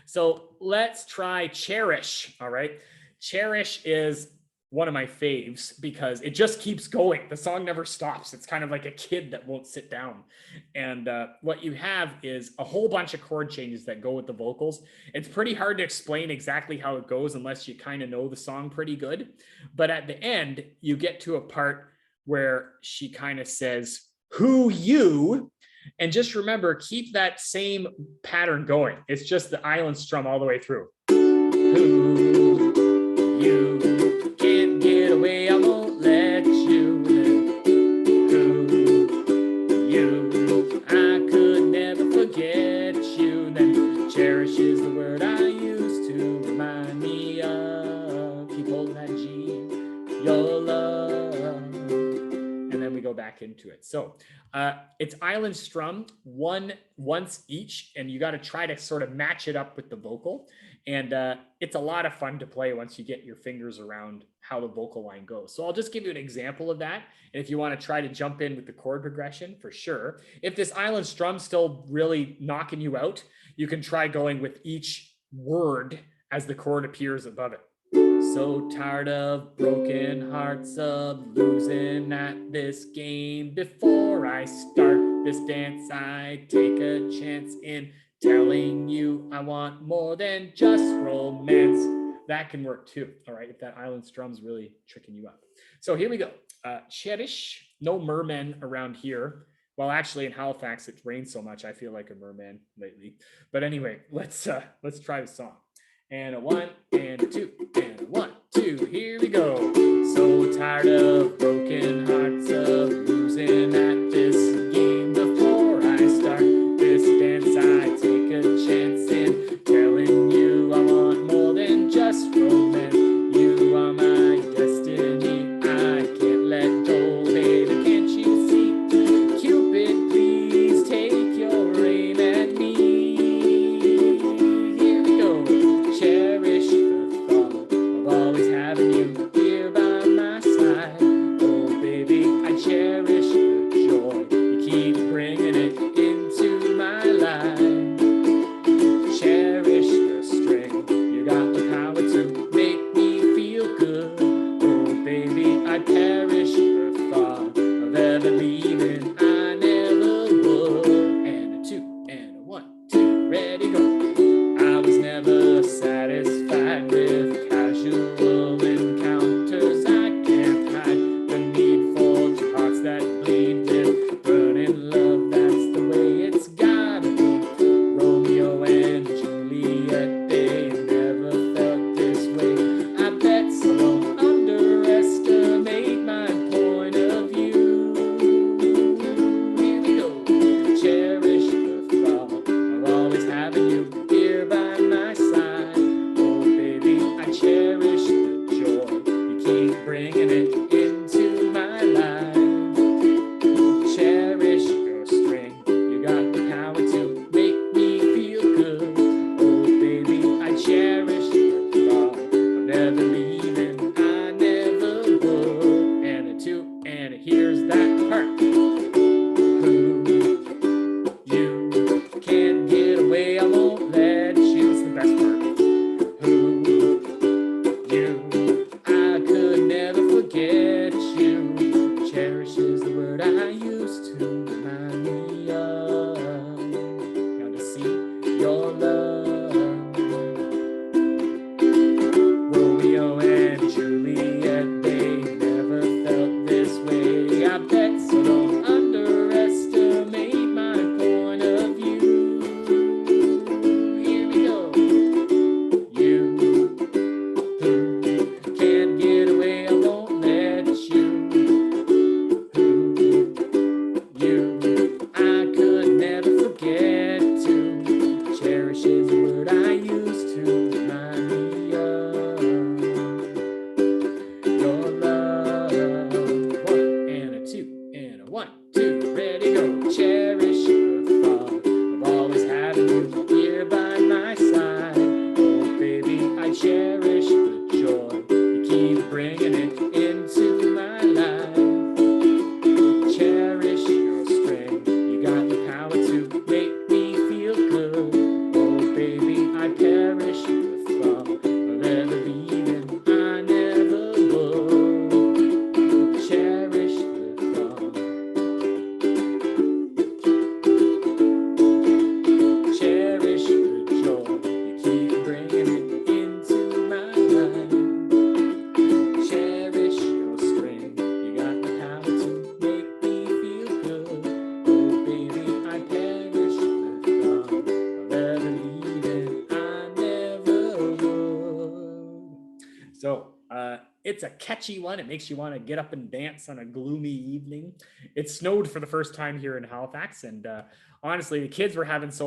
So let's try Cherish. All right. Cherish is one of my faves because it just keeps going. The song never stops. It's kind of like a kid that won't sit down. And what you have is a whole bunch of chord changes that go with the vocals. It's pretty hard to explain exactly how it goes unless you kind of know the song pretty good. But at the end, you get to a part where she kind of says, "Who you?" And just remember, keep that same pattern going. It's just the island strum all the way through. Who you can't get away, I won't let you. Who you, I could never forget you. Then cherish is the word I use to remind me of. Keep holding that G, your love. And then we go back into it. So it's island strum once each, and you got to try to sort of match it up with the vocal. And it's a lot of fun to play once you get your fingers around how the vocal line goes. So I'll just give you an example of that. And if you want to try to jump in with the chord progression, for sure. If this island strum's still really knocking you out, you can try going with each word as the chord appears above it. So tired of broken hearts, of losing at this game. Before I start this dance, I take a chance in telling you I want more than just romance. That can work too, all right, if that island strum's really tricking you up. So here we go. Cherish, no mermen around here. Well, actually in Halifax, it rains so much, I feel like a merman lately. But anyway, let's try the song. And a 1 and a 2 and a 1, 2. Here we go. So tired of broken hearts, of losing at this game. Before I start this dance, I take a chance in telling you I want more than just romance. You are my destiny. I can't let go, baby. Can't you see? Cupid, please take your aim at me. Cherish the thought of always having you here by my side. Oh, baby, So it's a catchy one. It makes you want to get up and dance on a gloomy evening. It snowed for the first time here in Halifax, and honestly, the kids were having so